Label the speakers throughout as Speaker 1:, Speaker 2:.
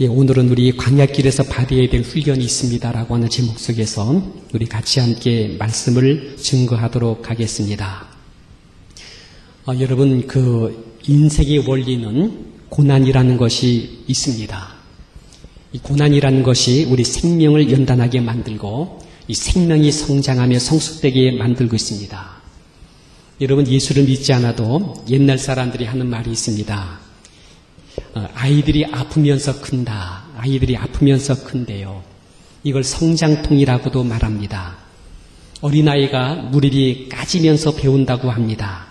Speaker 1: 예, 오늘은 우리 광야길에서 받아야 될 훈련이 있습니다라고 하는 제목 속에서 우리 같이 함께 말씀을 증거하도록 하겠습니다. 여러분, 그 인생의 원리는 고난이라는 것이 있습니다. 이 고난이라는 것이 우리 생명을 연단하게 만들고 이 생명이 성장하며 성숙되게 만들고 있습니다. 여러분, 예수를 믿지 않아도 옛날 사람들이 하는 말이 있습니다. 아이들이 아프면서 큰다. 아이들이 아프면서 큰대요. 이걸 성장통이라고도 말합니다. 어린아이가 무릎이 까지면서 배운다고 합니다.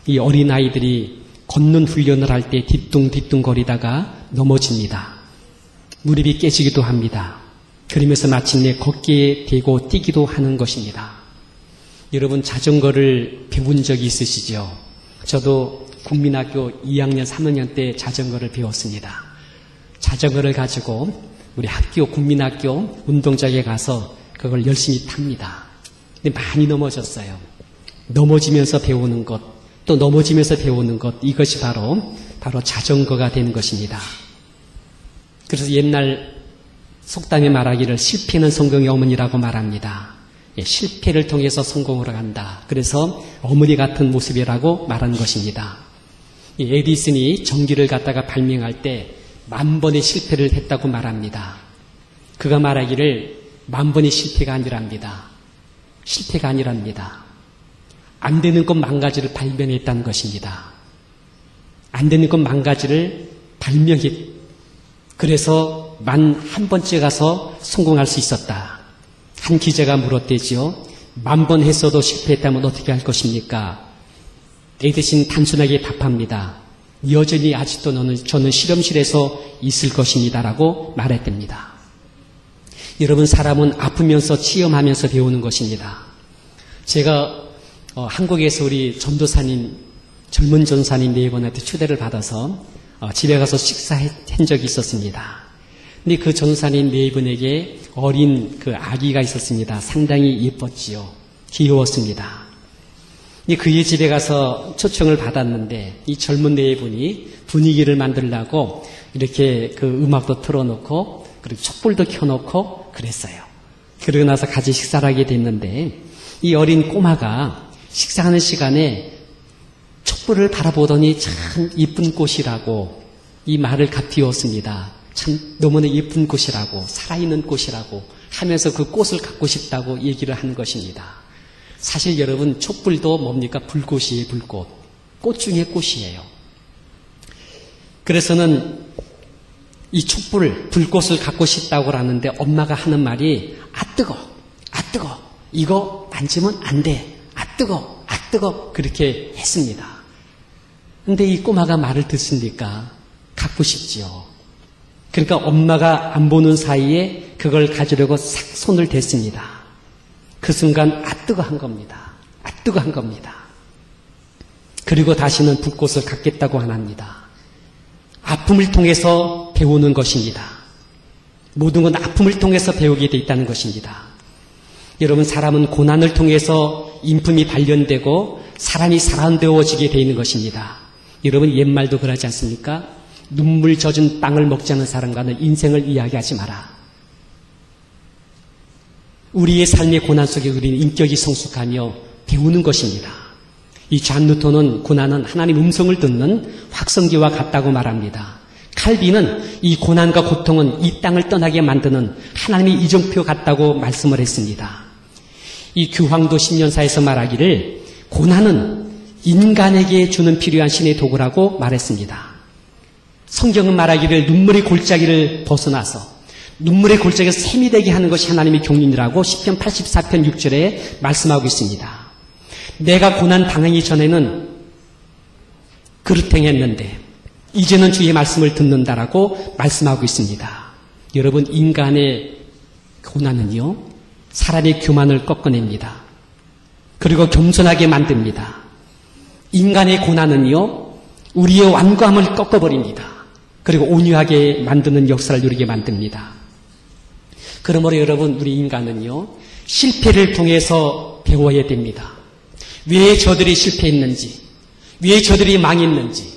Speaker 1: 이 어린아이들이 걷는 훈련을 할 때 뒤뚱뒤뚱거리다가 넘어집니다. 무릎이 깨지기도 합니다. 그러면서 마침내 걷기에 되고 뛰기도 하는 것입니다. 여러분, 자전거를 배운 적이 있으시죠? 저도 국민학교 2학년, 3학년 때 자전거를 배웠습니다. 자전거를 가지고 우리 학교, 국민학교 운동장에 가서 그걸 열심히 탑니다. 근데 많이 넘어졌어요. 넘어지면서 배우는 것, 또 넘어지면서 배우는 것, 이것이 바로 자전거가 되는 것입니다. 그래서 옛날 속담에 말하기를 실패는 성공의 어머니라고 말합니다. 예, 실패를 통해서 성공으로 간다. 그래서 어머니 같은 모습이라고 말하는 것입니다. 이 에디슨이 전기를 갖다가 발명할 때 10,000번의 실패를 했다고 말합니다. 그가 말하기를 10,000번의 실패가 아니랍니다. 실패가 아니랍니다. 안 되는 것 10,000가지를 발명했다는 것입니다. 안 되는 것 10,000가지를 발명했, 그래서 11,000번째 가서 성공할 수 있었다. 한 기자가 물었대지요. 10,000번 했어도 실패했다면 어떻게 할 것입니까? 에디슨 단순하게 답합니다. 여전히 아직도 저는 실험실에서 있을 것입니다라고 말했답니다. 여러분, 사람은 아프면서 체험하면서 배우는 것입니다. 제가 한국에서 우리 전도사님, 젊은 전사님 4분한테 초대를 받아서 집에 가서 식사한 적이 있었습니다. 근데 그 전사님 4분에게 어린 그 아기가 있었습니다. 상당히 예뻤지요. 귀여웠습니다. 그의 집에 가서 초청을 받았는데 이 젊은 4분이 분위기를 만들려고 이렇게 그 음악도 틀어놓고 그리고 촛불도 켜놓고 그랬어요. 그러고 나서 같이 식사를 하게 됐는데 이 어린 꼬마가 식사하는 시간에 촛불을 바라보더니 참 예쁜 꽃이라고 이 말을 갚이었습니다. 참 너무나 예쁜 꽃이라고, 살아있는 꽃이라고 하면서 그 꽃을 갖고 싶다고 얘기를 하는 것입니다. 사실 여러분, 촛불도 뭡니까? 불꽃이에요, 불꽃. 꽃 중에 꽃이에요. 그래서는 이 촛불, 불꽃을 갖고 싶다고 하는데 엄마가 하는 말이 아 뜨거, 아 뜨거, 이거 만지면 안 돼, 아 뜨거, 아 뜨거, 그렇게 했습니다. 근데 이 꼬마가 말을 듣습니까? 갖고 싶지요. 그러니까 엄마가 안 보는 사이에 그걸 가지려고 싹 손을 댔습니다. 그 순간 뜨거한 겁니다. 뜨거한 겁니다. 그리고 다시는 불꽃을 갖겠다고 안 합니다. 아픔을 통해서 배우는 것입니다. 모든 건 아픔을 통해서 배우게 돼 있다는 것입니다. 여러분, 사람은 고난을 통해서 인품이 단련되고 사람이 사람되어지게 돼 있는 것입니다. 여러분, 옛말도 그러지 않습니까? 눈물 젖은 빵을 먹지 않은 사람과는 인생을 이야기하지 마라. 우리의 삶의 고난 속에 우리는 인격이 성숙하며 배우는 것입니다. 이 존 뉴턴은 고난은 하나님 음성을 듣는 확성기와 같다고 말합니다. 칼빈은 이 고난과 고통은 이 땅을 떠나게 만드는 하나님의 이정표 같다고 말씀을 했습니다. 이 규황도 신년사에서 말하기를 고난은 인간에게 주는 필요한 신의 도구라고 말했습니다. 성경은 말하기를 눈물의 골짜기를 벗어나서 눈물의 골짜기에서 샘이 되게 하는 것이 하나님의 경륜이라고 시편 84편 6절에 말씀하고 있습니다. 내가 고난 당하기 전에는 그릇행했는데 이제는 주의 말씀을 듣는다라고 말씀하고 있습니다. 여러분, 인간의 고난은요, 사람의 교만을 꺾어냅니다. 그리고 겸손하게 만듭니다. 인간의 고난은요, 우리의 완고함을 꺾어버립니다. 그리고 온유하게 만드는 역사를 누리게 만듭니다. 그러므로 여러분, 우리 인간은요, 실패를 통해서 배워야 됩니다. 왜 저들이 실패했는지, 왜 저들이 망했는지,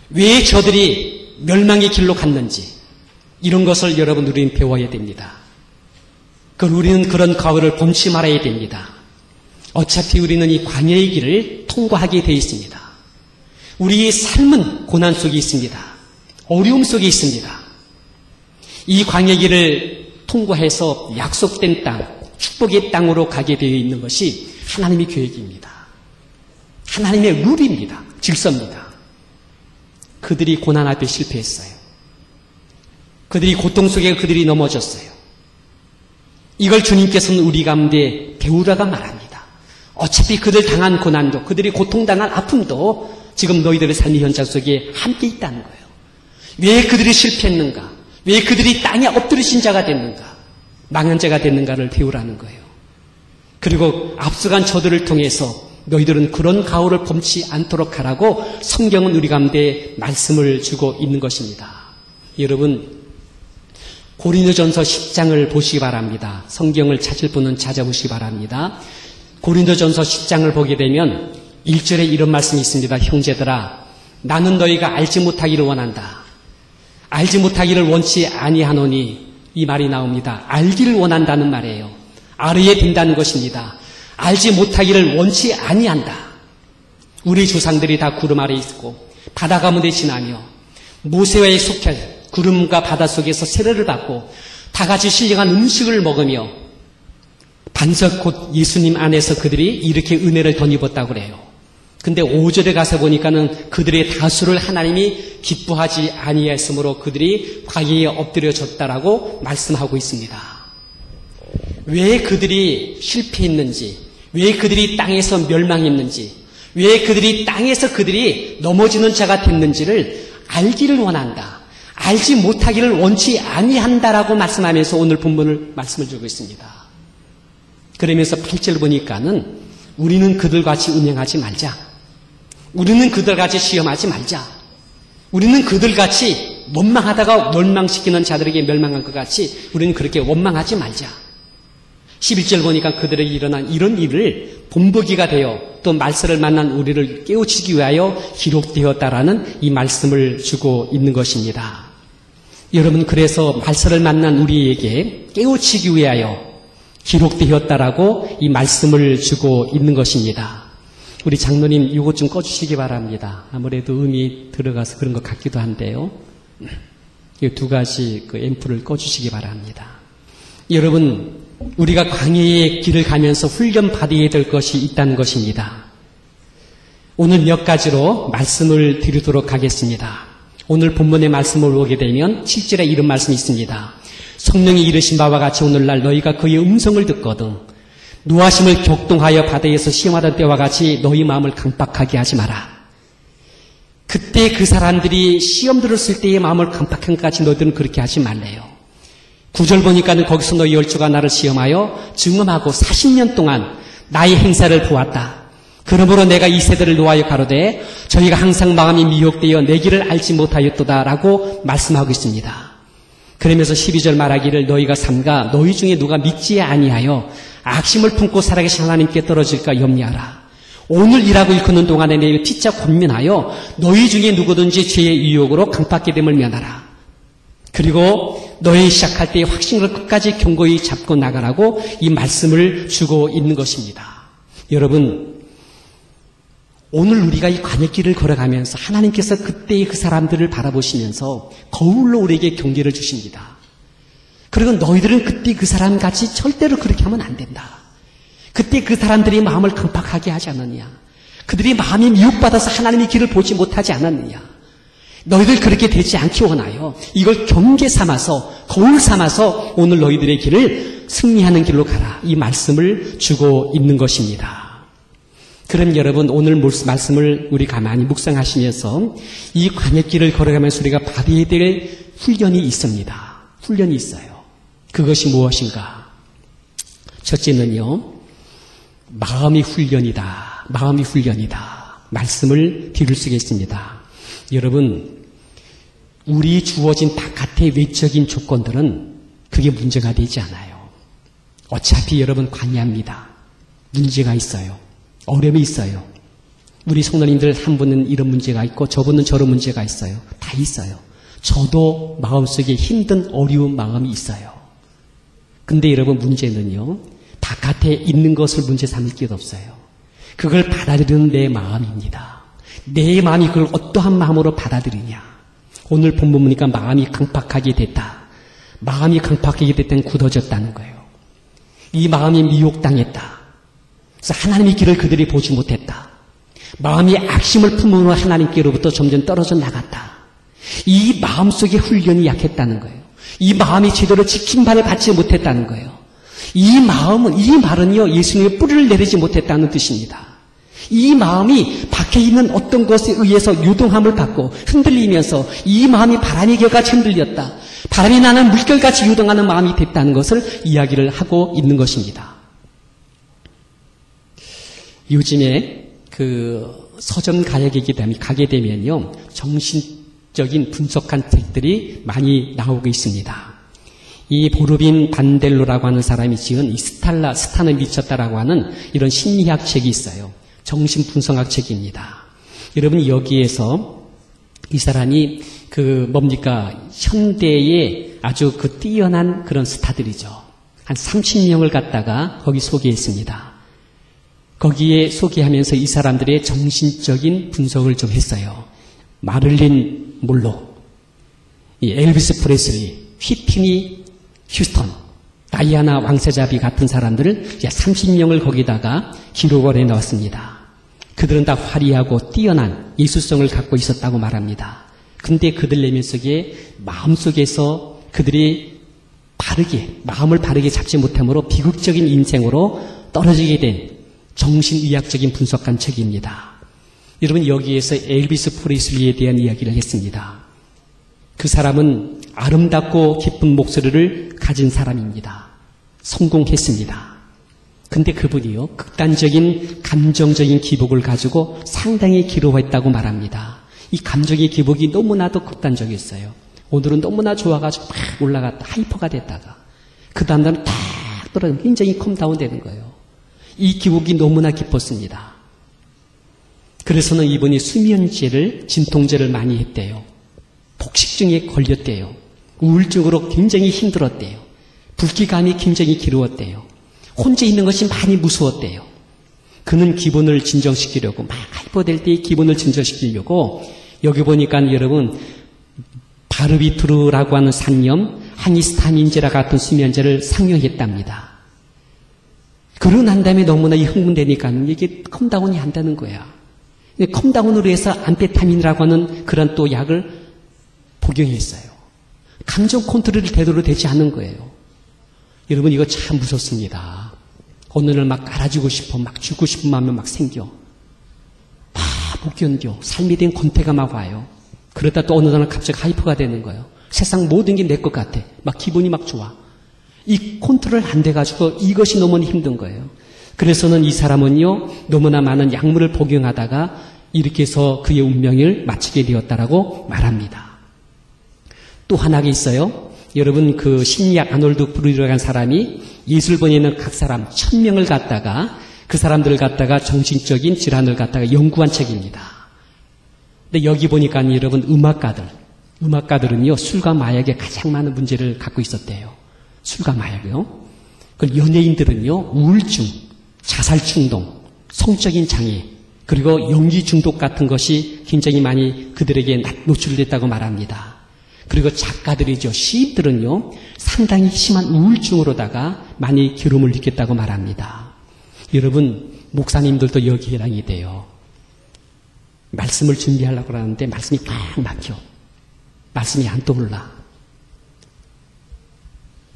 Speaker 1: 왜 저들이 멸망의 길로 갔는지, 이런 것을 여러분 우리는 배워야 됩니다. 우리는 그런 가을을 범치 말아야 됩니다. 어차피 우리는 이 광야의 길을 통과하게 되어 있습니다. 우리의 삶은 고난 속에 있습니다. 어려움 속에 있습니다. 이 광야의 길을 통과해서 약속된 땅, 축복의 땅으로 가게 되어 있는 것이 하나님의 계획입니다. 하나님의 룰입니다. 질서입니다. 그들이 고난 앞에 실패했어요. 그들이 고통 속에 그들이 넘어졌어요. 이걸 주님께서는 우리 가운데 배우라가 말합니다. 어차피 그들 당한 고난도, 그들이 고통당한 아픔도 지금 너희들의 삶의 현장 속에 함께 있다는 거예요. 왜 그들이 실패했는가? 왜 그들이 땅에 엎드리신 자가 됐는가? 망한 자가 됐는가를 배우라는 거예요. 그리고 앞서간 저들을 통해서 너희들은 그런 가오를 범치 않도록 하라고 성경은 우리 가운데 말씀을 주고 있는 것입니다. 여러분, 고린도전서 10장을 보시기 바랍니다. 성경을 찾을 분은 찾아보시기 바랍니다. 고린도전서 10장을 보게 되면 1절에 이런 말씀이 있습니다. 형제들아, 나는 너희가 알지 못하기를 원한다. 알지 못하기를 원치 아니하노니, 이 말이 나옵니다. 알기를 원한다는 말이에요. 알아야 된다는 것입니다. 알지 못하기를 원치 아니한다. 우리 조상들이 다 구름 아래 있고 바다 가운데 지나며 모세와의 속해 구름과 바다 속에서 세례를 받고 다 같이 신령한 음식을 먹으며 반석 곧 예수님 안에서 그들이 이렇게 은혜를 덧입었다고 그래요. 근데 5절에 가서 보니까는 그들의 다수를 하나님이 기뻐하지 아니하였으므로 그들이 광야에 엎드려졌다라고 말씀하고 있습니다. 왜 그들이 실패했는지, 왜 그들이 땅에서 멸망했는지, 왜 그들이 땅에서 그들이 넘어지는 자가 됐는지를 알기를 원한다. 알지 못하기를 원치 아니한다라고 말씀하면서 오늘 본문을 말씀을 주고 있습니다. 그러면서 8절 보니까는 우리는 그들같이 운행하지 말자. 우리는 그들같이 시험하지 말자. 우리는 그들같이 원망하다가 멸망시키는 자들에게 멸망한 것 같이 우리는 그렇게 원망하지 말자. 11절 보니까 그들에게 일어난 이런 일을 본보기가 되어 또 말세를 만난 우리를 깨우치기 위하여 기록되었다라는 이 말씀을 주고 있는 것입니다. 여러분, 그래서 말세를 만난 우리에게 깨우치기 위하여 기록되었다라고 이 말씀을 주고 있는 것입니다. 우리 장로님 이것 좀 꺼주시기 바랍니다. 아무래도 음이 들어가서 그런 것 같기도 한데요. 이 두 가지 그 앰프를 꺼주시기 바랍니다. 여러분, 우리가 광야의 길을 가면서 훈련 받아야 될 것이 있다는 것입니다. 오늘 몇 가지로 말씀을 드리도록 하겠습니다. 오늘 본문의 말씀을 보게 되면 7절에 이런 말씀이 있습니다. 성령이 이르신 바와 같이 오늘날 너희가 그의 음성을 듣거든 노하심을 격동하여 바다에서 시험하던 때와 같이 너희 마음을 강박하게 하지 마라. 그때 그 사람들이 시험 들었을 때의 마음을 강박한 것 같이 너희들은 그렇게 하지 말래요. 9절 보니까는 거기서 너희 열조가 나를 시험하여 증언하고 40년 동안 나의 행사를 보았다. 그러므로 내가 이 세대를 노하여 가로되 저희가 항상 마음이 미혹되어 내 길을 알지 못하였도다 라고 말씀하고 있습니다. 그러면서 12절 말하기를 너희가 삼가 너희 중에 누가 믿지 아니하여 악심을 품고 살아계신 하나님께 떨어질까 염려하라. 오늘 일하고 일컫는 동안에 내일 피차 권면하여 너희 중에 누구든지 죄의 유혹으로 강박게 됨을 면하라. 그리고 너희 시작할 때의 확신을 끝까지 견고히 잡고 나가라고 이 말씀을 주고 있는 것입니다. 여러분, 오늘 우리가 이 광야길을 걸어가면서 하나님께서 그때의 그 사람들을 바라보시면서 거울로 우리에게 경계를 주십니다. 그리고 너희들은 그때 그 사람같이 절대로 그렇게 하면 안 된다. 그때 그 사람들이 마음을 강박하게 하지 않았느냐. 그들이 마음이 미혹받아서 하나님의 길을 보지 못하지 않았느냐. 너희들 그렇게 되지 않기 원하여 이걸 경계 삼아서 거울 삼아서 오늘 너희들의 길을 승리하는 길로 가라. 이 말씀을 주고 있는 것입니다. 그럼 여러분 오늘 말씀을 우리 가만히 묵상하시면서 이 광야길을 걸어가면서 우리가 받아야 될 훈련이 있습니다. 훈련이 있어요. 그것이 무엇인가? 첫째는요. 마음이 훈련이다. 마음이 훈련이다. 말씀을 드릴 수가 있습니다. 여러분, 우리 주어진 바깥의 외적인 조건들은 그게 문제가 되지 않아요. 어차피 여러분 광야입니다. 문제가 있어요. 어려움이 있어요. 우리 성도님들 한 분은 이런 문제가 있고 저분은 저런 문제가 있어요. 다 있어요. 저도 마음속에 힘든 어려운 마음이 있어요. 근데 여러분 문제는요, 바깥에 있는 것을 문제 삼을 게 없어요. 그걸 받아들이는 내 마음입니다. 내 마음이 그걸 어떠한 마음으로 받아들이냐. 오늘 본문 보니까 마음이 강팍하게 됐다. 마음이 강팍하게 됐다는 굳어졌다는 거예요. 이 마음이 미혹당했다. 그래서 하나님의 길을 그들이 보지 못했다. 마음이 악심을 품으로 하나님께로부터 점점 떨어져 나갔다. 이 마음속의 훈련이 약했다는 거예요. 이 마음이 제대로 지킴반을 받지 못했다는 거예요. 이 말은요, 예수님의 뿌리를 내리지 못했다는 뜻입니다. 이 마음이 밖에 있는 어떤 것에 의해서 유동함을 받고 흔들리면서 이 마음이 바람의 결같이 흔들렸다. 바람이 나는 물결같이 유동하는 마음이 됐다는 것을 이야기를 하고 있는 것입니다. 요즘에 그 서점 가게 되면요, 정신적인 분석한 책들이 많이 나오고 있습니다. 이 보르빈 반델로라고 하는 사람이 지은 이 스타는 미쳤다라고 하는 이런 심리학 책이 있어요. 정신분석학 책입니다. 여러분 여기에서 이 사람이 현대의 아주 뛰어난 그런 스타들이죠. 한 30명을 갖다가 거기 소개했습니다. 거기에 소개하면서 이 사람들의 정신적인 분석을 좀 했어요. 마를린 몰로, 이 엘비스 프레슬리, 휘트니 휴스턴, 다이아나 왕세자비 같은 사람들을 30명을 거기다가 기록을 해놓았습니다. 그들은 다 화려하고 뛰어난 예술성을 갖고 있었다고 말합니다. 근데 그들 내면 속에 마음속에서 그들이 마음을 바르게 잡지 못함으로 비극적인 인생으로 떨어지게 된 정신의학적인 분석한 책입니다. 여러분 여기에서 엘비스 프레슬리에 대한 이야기를 했습니다. 그 사람은 아름답고 기쁜 목소리를 가진 사람입니다. 성공했습니다. 근데 그분이요, 극단적인 감정적인 기복을 가지고 상당히 기로했다고 말합니다. 이 감정의 기복이 너무나도 극단적이었어요. 오늘은 너무나 좋아가지고 막 올라갔다 하이퍼가 됐다가 그 다음날은 딱 떨어지면 굉장히 컴다운 되는 거예요. 이 기복이 너무나 깊었습니다. 그래서는 이분이 수면제를, 진통제를 많이 했대요. 폭식증에 걸렸대요. 우울증으로 굉장히 힘들었대요. 불기감이 굉장히 길었대요. 혼자 있는 것이 많이 무서웠대요. 그는 기분을 진정시키려고, 막 하이퍼될 때 기분을 진정시키려고, 여기 보니까 여러분, 바르비투르라고 하는 산염, 항히스타민제라 같은 수면제를 상용했답니다. 그러고 난 다음에 너무나 흥분되니까 이게 컴다운이 안 되는 거야. 컴다운으로 해서 암페타민이라고 하는 그런 또 약을 복용했어요. 감정 컨트롤이 제대로 되지 않는 거예요. 여러분 이거 참 무섭습니다. 어느 날 막 깔아주고 싶어, 막 죽고 싶은 마음이 막 생겨. 막 못 견뎌. 삶에 대한 권태가 막 와요. 그러다 또 어느 날 갑자기 하이퍼가 되는 거예요. 세상 모든 게 내 것 같아. 막 기분이 막 좋아. 이 컨트롤 안 돼가지고 이것이 너무 힘든 거예요. 그래서는 이 사람은요, 너무나 많은 약물을 복용하다가 이렇게 해서 그의 운명을 마치게 되었다라고 말합니다. 또 하나가 있어요. 여러분 그 심리학 아놀드 브루이라고 하는 사람이 예술본에 있는 각 사람 1000명을 갖다가 그 사람들을 갖다가 정신적인 질환을 갖다가 연구한 책입니다. 근데 여기 보니까 여러분 음악가들은요 술과 마약에 가장 많은 문제를 갖고 있었대요. 술과 마약이요. 그 연예인들은요 우울증, 자살 충동, 성적인 장애, 그리고 연기 중독 같은 것이 굉장히 많이 그들에게 노출됐다고 말합니다. 그리고 작가들이죠. 시인들은요, 상당히 심한 우울증으로다가 많이 괴로움을 느꼈다고 말합니다. 여러분, 목사님들도 여기에 해당이 돼요. 말씀을 준비하려고 하는데 말씀이 꽉 막혀. 말씀이 안 떠올라.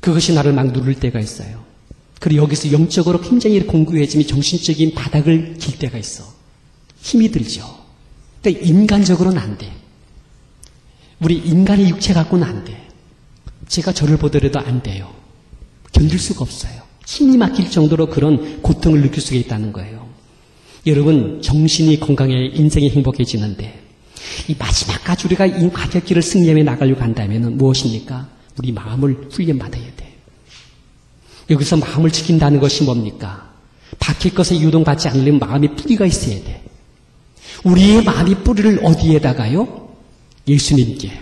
Speaker 1: 그것이 나를 막 누를 때가 있어요. 그리고 여기서 영적으로 굉장히 공고해짐이 정신적인 바닥을 길 때가 있어. 힘이 들죠. 근데 인간적으로는 안 돼. 우리 인간의 육체 갖고는 안 돼. 제가 저를 보더라도 안 돼요. 견딜 수가 없어요. 힘이 막힐 정도로 그런 고통을 느낄 수가 있다는 거예요. 여러분, 정신이 건강해 인생이 행복해지는데 이 마지막까지 우리가 이 가격길을 승리하며 나가려고 한다면 무엇입니까? 우리 마음을 훈련받아야 돼. 여기서 마음을 지킨다는 것이 뭡니까? 밖의 것에 유동받지 않으려면 마음에 뿌리가 있어야 돼. 우리의 마음이 뿌리를 어디에다가요? 예수님께.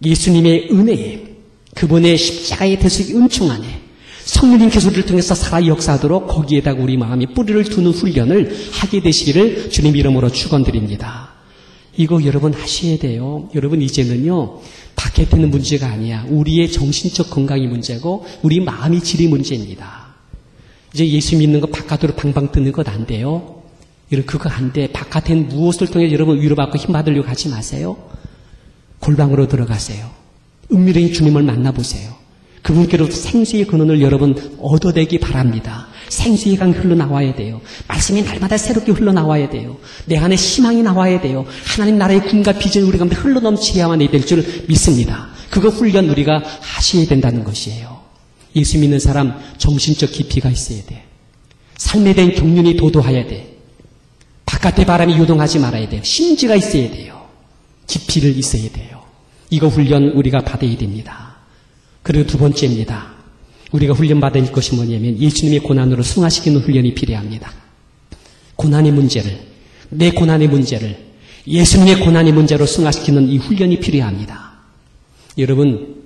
Speaker 1: 예수님의 은혜에, 그분의 십자가의 대속의 은총 안에 성령님께서 우리를 통해서 살아 역사하도록 거기에다가 우리 마음이 뿌리를 두는 훈련을 하게 되시기를 주님 이름으로 축원드립니다. 이거 여러분 하셔야 돼요. 여러분 이제는요, 밖에 있는 문제가 아니야. 우리의 정신적 건강이 문제고 우리 마음의 질이 문제입니다. 이제 예수 믿는 거 바깥으로 방방 뜨는 것 안 돼요. 여러분 그거 안 돼. 바깥엔 무엇을 통해 여러분 위로받고 힘받으려고 하지 마세요. 골방으로 들어가세요. 은밀히 주님을 만나보세요. 그분께로부터 생수의 근원을 여러분 얻어내기 바랍니다. 생수의 강이 흘러나와야 돼요. 말씀이 날마다 새롭게 흘러나와야 돼요. 내 안에 희망이 나와야 돼요. 하나님 나라의 꿈과 비전이 우리 가운데 흘러넘치야만 될 줄 믿습니다. 그거 훈련 우리가 하셔야 된다는 것이에요. 예수 믿는 사람 정신적 깊이가 있어야 돼. 삶에 대한 경륜이 도도해야 돼. 바깥의 바람이 요동하지 말아야 돼요. 심지가 있어야 돼요. 깊이를 있어야 돼요. 이거 훈련 우리가 받아야 됩니다. 그리고 두 번째입니다. 우리가 훈련받을 것이 뭐냐면 예수님의 고난으로 승화시키는 훈련이 필요합니다. 고난의 문제를, 내 고난의 문제를 예수님의 고난의 문제로 승화시키는 이 훈련이 필요합니다. 여러분,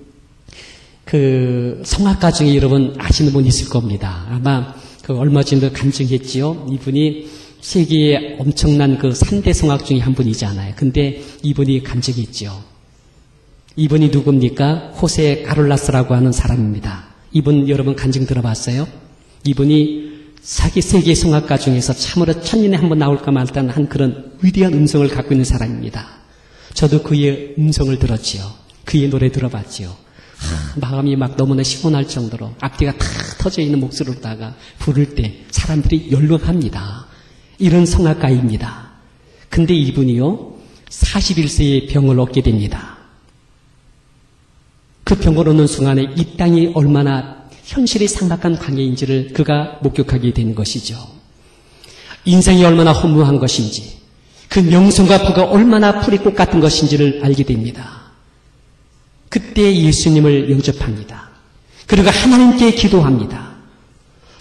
Speaker 1: 그 성악가 중에 여러분 아시는 분 있을 겁니다. 아마 그 얼마 전에 간증했지요. 이분이 세계에 엄청난 그 3대 성악 중에 한 분이잖아요. 근데 이분이 간증했죠. 이분이 누굽니까? 호세 카롤라스라고 하는 사람입니다. 이분 여러분 간증 들어봤어요? 이분이 세계 성악가 중에서 참으로 천년에 한 번 나올까 말다는 한 그런 위대한 음성을 갖고 있는 사람입니다. 저도 그의 음성을 들었지요. 그의 노래 들어봤지요. 마음이 막 너무나 시원할 정도로 앞뒤가 탁 터져 있는 목소리로다가 부를 때 사람들이 열광합니다. 이런 성악가입니다. 근데 이분이요 41세에 병을 얻게 됩니다. 그 병을 얻는 순간에 이 땅이 얼마나 현실이 삭막한 광야인지를 그가 목격하게 된 것이죠. 인생이 얼마나 허무한 것인지, 그 명성과 부가 얼마나 풀이꽃 같은 것인지를 알게 됩니다. 그때 예수님을 영접합니다. 그리고 하나님께 기도합니다.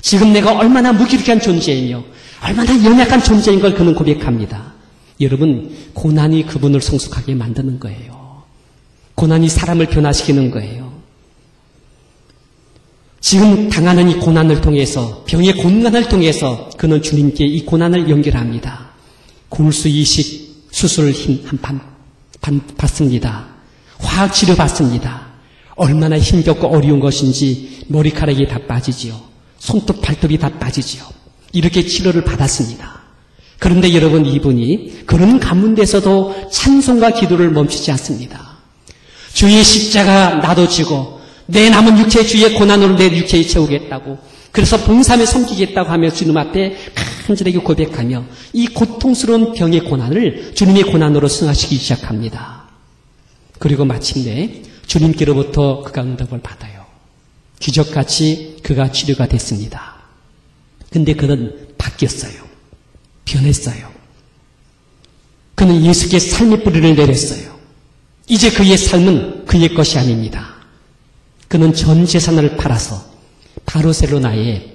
Speaker 1: 지금 내가 얼마나 무기력한 존재이며 얼마나 연약한 존재인 걸 그는 고백합니다. 여러분, 고난이 그분을 성숙하게 만드는 거예요. 고난이 사람을 변화시키는 거예요. 지금 당하는 이 고난을 통해서, 병의 고난을 통해서 그는 주님께 이 고난을 연결합니다. 골수 이식 수술을 받습니다. 화학치료 받습니다. 얼마나 힘겹고 어려운 것인지 머리카락이 다 빠지지요. 손톱 발톱이 다 빠지지요. 이렇게 치료를 받았습니다. 그런데 여러분, 이분이 그런 가운데서도 찬송과 기도를 멈추지 않습니다. 주의 십자가 나도 지고 내 남은 육체 주의 고난으로 내 육체에 채우겠다고, 그래서 봉사하며 섬기겠다고 하며 주님 앞에 간절하게 고백하며 이 고통스러운 병의 고난을 주님의 고난으로 승화시키기 시작합니다. 그리고 마침내 주님께로부터 그가 응답을 받아요. 기적같이 그가 치료가 됐습니다. 근데 그는 바뀌었어요. 변했어요. 그는 예수께 삶의 뿌리를 내렸어요. 이제 그의 삶은 그의 것이 아닙니다. 그는 전 재산을 팔아서 바르셀로나에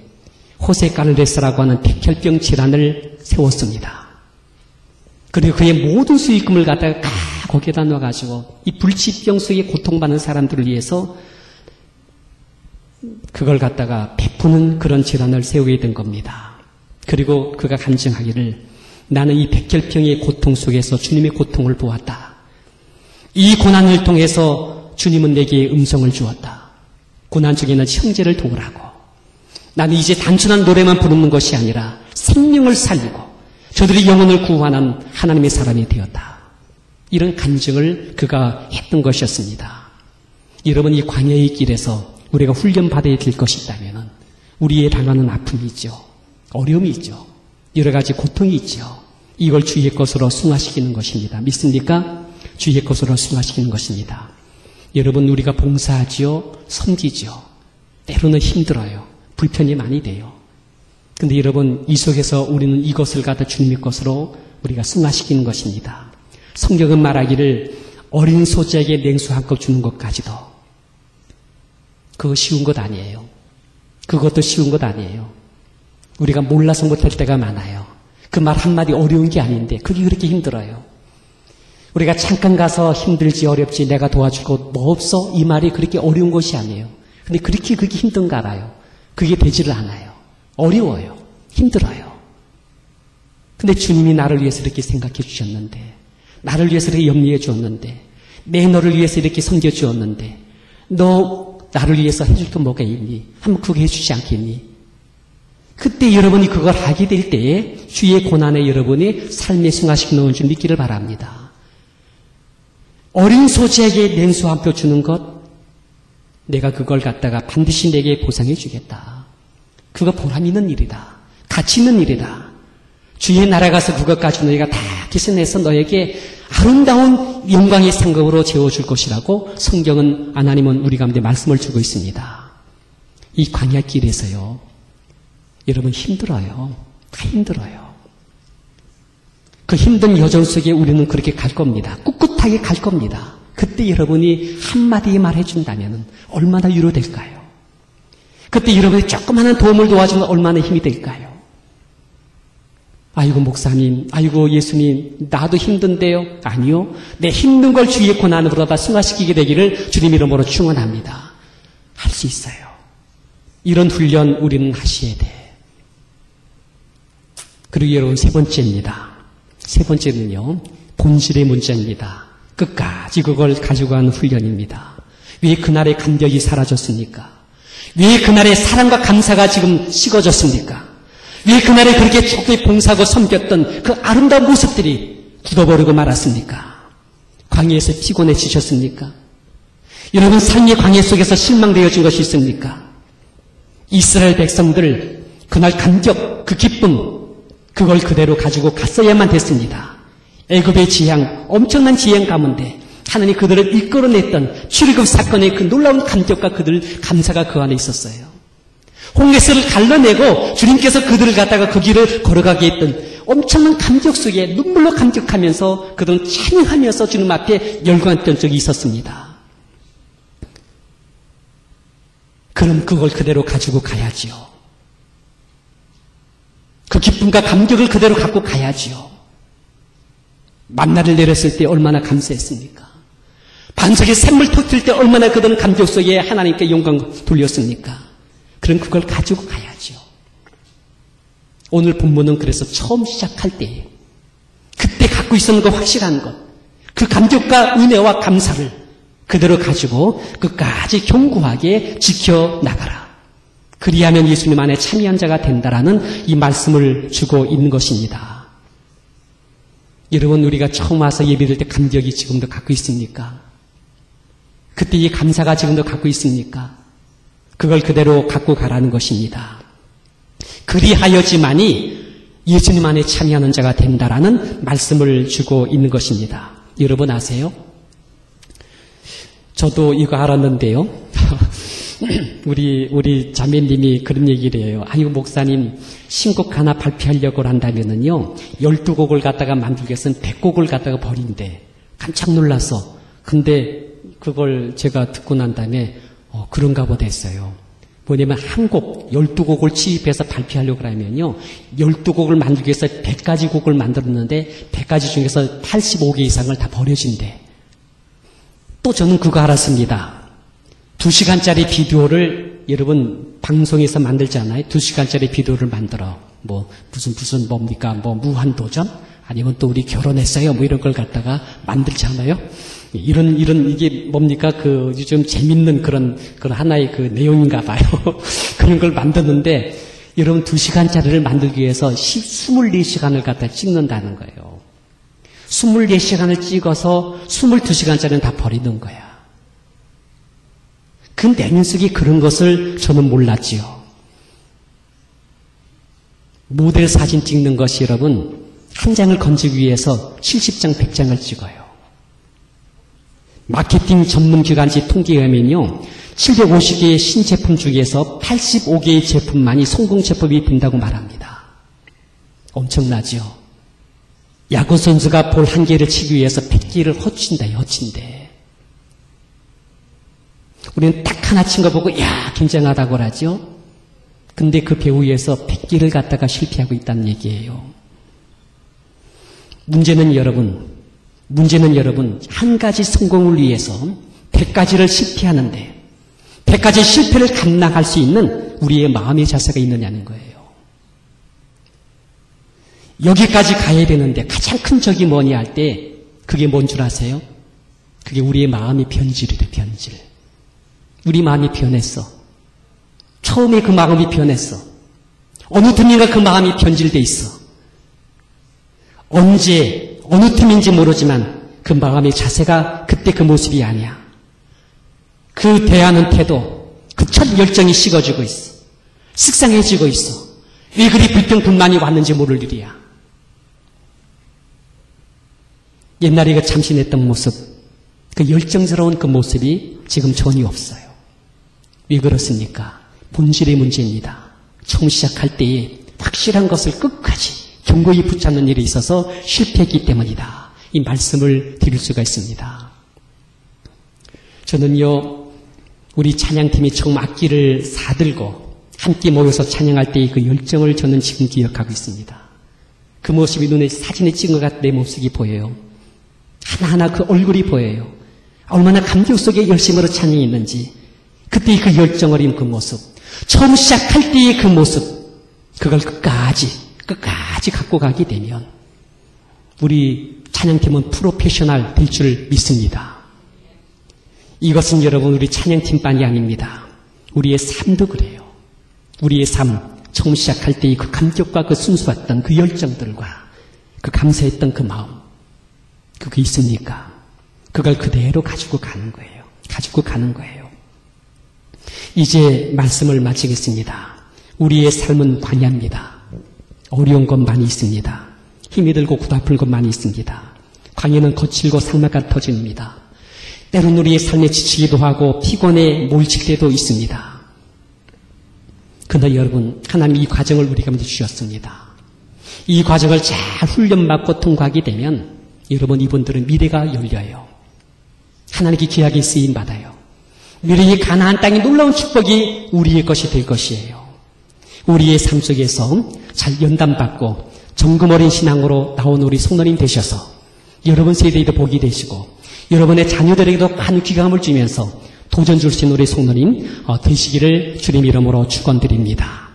Speaker 1: 호세 카를레스라고 하는 백혈병 질환을 세웠습니다. 그리고 그의 모든 수익금을 갖다가 거기에다 넣어가지고 이 불치병 속에 고통받는 사람들을 위해서 그걸 갖다가 베푸는 그런 질환을 세우게 된 겁니다. 그리고 그가 간증하기를, 나는 이 백혈병의 고통 속에서 주님의 고통을 보았다. 이 고난을 통해서 주님은 내게 음성을 주었다. 고난 중에는 형제를 도우라고. 나는 이제 단순한 노래만 부르는 것이 아니라 생명을 살리고 저들의 영혼을 구원하는 하나님의 사람이 되었다. 이런 간증을 그가 했던 것이었습니다. 여러분, 이 광야의 길에서 우리가 훈련받아야 될 것이 있다면 우리의 당하는 아픔이 있죠. 어려움이 있죠. 여러 가지 고통이 있죠. 이걸 주의 것으로 승화시키는 것입니다. 믿습니까? 주의 것으로 승화시키는 것입니다. 여러분, 우리가 봉사하지요, 섬기지요. 때로는 힘들어요. 불편이 많이 돼요. 근데 여러분, 이 속에서 우리는 이것을 갖다 주님의 것으로 우리가 승화시키는 것입니다. 성경은 말하기를 어린 소자에게 냉수 한 컵 주는 것까지도 그거 쉬운 것 아니에요. 그것도 쉬운 것 아니에요. 우리가 몰라서 못할 때가 많아요. 그 말 한마디 어려운 게 아닌데 그게 그렇게 힘들어요. 우리가 잠깐 가서 힘들지 어렵지 내가 도와줄 것 뭐 없어? 이 말이 그렇게 어려운 것이 아니에요. 근데 그렇게 힘든가 알아요. 그게 되지를 않아요. 어려워요. 힘들어요. 근데 주님이 나를 위해서 이렇게 생각해 주셨는데, 나를 위해서 이렇게 염려해 주었는데, 내 너를 위해서 이렇게 섬겨 주었는데, 너 나를 위해서 해줄 게 뭐가 있니? 한번 그거 해주지 않겠니? 그때 여러분이 그걸 하게 될 때에 주의 고난에 여러분이 삶에 승화시켜 줄 믿기를 바랍니다. 어린 소재에게 냉수 한 표 주는 것, 내가 그걸 갖다가 반드시 내게 보상해 주겠다. 그거 보람 있는 일이다. 가치 있는 일이다. 주의 나라 가서 그것까지 너희가 다 계산해서 너에게 아름다운 영광의 상급으로 재워줄 것이라고 성경은, 하나님은 우리 가운데 말씀을 주고 있습니다. 이 광야길에서요, 여러분 힘들어요. 다 힘들어요. 그 힘든 여정 속에 우리는 그렇게 갈 겁니다. 꿋꿋하게 갈 겁니다. 그때 여러분이 한마디 말해준다면 얼마나 위로될까요? 그때 여러분이 조그마한 도움을 도와주면 얼마나 힘이 될까요? 아이고 목사님, 아이고 예수님, 나도 힘든데요. 아니요, 내 힘든 걸 주의 고난으로 다 승화시키게 되기를 주님 이름으로 축원합니다. 할 수 있어요. 이런 훈련 우리는 하셔야 돼. 그리고 여러분 세 번째입니다. 세 번째는요, 본질의 문제입니다. 끝까지 그걸 가지고 가는 훈련입니다. 왜 그날의 감격이 사라졌습니까? 왜 그날의 사랑과 감사가 지금 식어졌습니까? 왜 그날에 그렇게 조금 봉사하고 섬겼던 그 아름다운 모습들이 굳어버리고 말았습니까? 광야에서 피곤해지셨습니까? 여러분 삶의 광야 속에서 실망되어진 것이 있습니까? 이스라엘 백성들 그날 감격, 그 기쁨, 그걸 그대로 가지고 갔어야만 됐습니다. 애굽의 지향, 엄청난 지향 가운데 하나님이 그들을 이끌어냈던 출애굽 사건의 그 놀라운 감격과 그들 감사가 그 안에 있었어요. 홍해서를 갈라내고 주님께서 그들을 갖다가 그 길을 걸어가게 했던 엄청난 감격 속에 눈물로 감격하면서 그들은 찬양하면서 주님 앞에 열광했던 적이 있었습니다. 그럼 그걸 그대로 가지고 가야지요. 그 기쁨과 감격을 그대로 갖고 가야지요. 만나를 내렸을 때 얼마나 감사했습니까? 반석에 샘물 터뜨릴 때 얼마나 그들은 감격 속에 하나님께 영광 돌렸습니까? 그럼 그걸 가지고 가야죠. 오늘 본문은 그래서 처음 시작할 때 그때 갖고 있었는 거 확실한 것, 그 감격과 은혜와 감사를 그대로 가지고 끝까지 견고하게 지켜나가라. 그리하면 예수님 안에 참여한 자가 된다라는 이 말씀을 주고 있는 것입니다. 여러분 우리가 처음 와서 예배드릴 때 감격이 지금도 갖고 있습니까? 그때 이 감사가 지금도 갖고 있습니까? 그걸 그대로 갖고 가라는 것입니다. 그리하여지만이 예수님 안에 참여하는 자가 된다라는 말씀을 주고 있는 것입니다. 여러분 아세요? 저도 이거 알았는데요. 우리 자매님이 그런 얘기를 해요. 아이고 목사님 신곡 하나 발표하려고 한다면은요 12곡을 갖다가 만들기 위해서는 100곡을 갖다가 버린대. 깜짝 놀라서. 근데 그걸 제가 듣고 난 다음에 그런가 보다 했어요. 뭐냐면 한 곡, 12곡을 취입해서 발표하려고 하면요 12곡을 만들기 위해서 100가지 곡을 만들었는데 100가지 중에서 85개 이상을 다 버려진대. 또 저는 그거 알았습니다. 2시간짜리 비디오를 여러분 방송에서 만들잖아요. 2시간짜리 비디오를 만들어. 무슨 뭡니까? 무한도전? 아니면 또 우리 결혼했어요? 이런 걸 갖다가 만들잖아요. 이게 뭡니까? 요즘 재밌는 그런 하나의 그 내용인가 봐요. 그런 걸 만드는데, 여러분 2시간짜리를 만들기 위해서 24시간을 갖다 찍는다는 거예요. 24시간을 찍어서 22시간짜리는 다 버리는 거야. 그 내면 속에 그런 것을 저는 몰랐지요. 모델 사진 찍는 것이 여러분, 한 장을 건지기 위해서 70장, 100장을 찍어요. 마케팅 전문 기관지 통계에 의하면요, 750개의 신제품 중에서 85개의 제품만이 성공 제품이 된다고 말합니다. 엄청나죠? 야구 선수가 볼 한 개를 치기 위해서 100개를 허친대. 우리는 딱 하나 친 거 보고 야 굉장하다고 하죠. 근데 그 배우에서 100개를 갖다가 실패하고 있다는 얘기예요. 문제는 여러분 문제는 여러분, 한 가지 성공을 위해서 100가지를 실패하는데 100가지 실패를 감당할 수 있는 우리의 마음의 자세가 있느냐는 거예요. 여기까지 가야 되는데 가장 큰 적이 뭐냐 할 때 그게 뭔 줄 아세요? 그게 우리의 마음의 변질이래, 변질. 우리 마음이 변했어. 처음에 그 마음이 변했어. 어느 틈인가 그 마음이 변질돼 있어. 언제, 어느 틈인지 모르지만 그 마음의 자세가 그때 그 모습이 아니야. 그 대하는 태도, 그 첫 열정이 식어지고 있어. 식상해지고 있어. 왜 그리 불평불만이 왔는지 모를 일이야. 옛날에 그 참신했던 모습, 그 열정스러운 그 모습이 지금 전혀 없어요. 왜 그렇습니까? 본질의 문제입니다. 처음 시작할 때에 확실한 것을 끝까지 견고히 붙잡는 일이 있어서 실패했기 때문이다. 이 말씀을 드릴 수가 있습니다. 저는요, 우리 찬양팀이 처음 악기를 사들고 함께 모여서 찬양할 때의 그 열정을 저는 지금 기억하고 있습니다. 그 모습이 눈에 사진에 찍은 것 같은 내 모습이 보여요. 하나하나 그 얼굴이 보여요. 얼마나 감격 속에 열심으로 찬양이 있는지, 그때의 그 열정 어린 그 모습, 처음 시작할 때의 그 모습, 그걸 끝까지 갖고 가게 되면 우리 찬양팀은 프로페셔널 될 줄 믿습니다. 이것은 여러분 우리 찬양팀만이 아닙니다. 우리의 삶도 그래요. 우리의 삶, 처음 시작할 때의 그 감격과 그 순수했던 그 열정들과 그 감사했던 그 마음, 그게 있습니까? 그걸 그대로 가지고 가는 거예요. 가지고 가는 거예요. 이제 말씀을 마치겠습니다. 우리의 삶은 광야입니다. 어려운 것 많이 있습니다. 힘이 들고 고달픈 것 많이 있습니다. 광야는 거칠고 삭막한 터전입니다. 때로는 우리의 삶에 지치기도 하고 피곤에 몰칠 때도 있습니다. 그러나 여러분, 하나님 이 과정을 우리 가운데 주셨습니다. 이 과정을 잘 훈련받고 통과하게 되면 여러분, 이분들은 미래가 열려요. 하나님께 귀하게 쓰임받아요. 미래의 가나안 땅의 놀라운 축복이 우리의 것이 될 것이에요. 우리의 삶 속에서 잘 연단받고 정금 어린 신앙으로 나온 우리 성도님 되셔서 여러분 세대에도 복이 되시고 여러분의 자녀들에게도 많은 귀감을 주면서 도전 줄 수 있는 우리 성도님 되시기를 주님 이름으로 축원드립니다.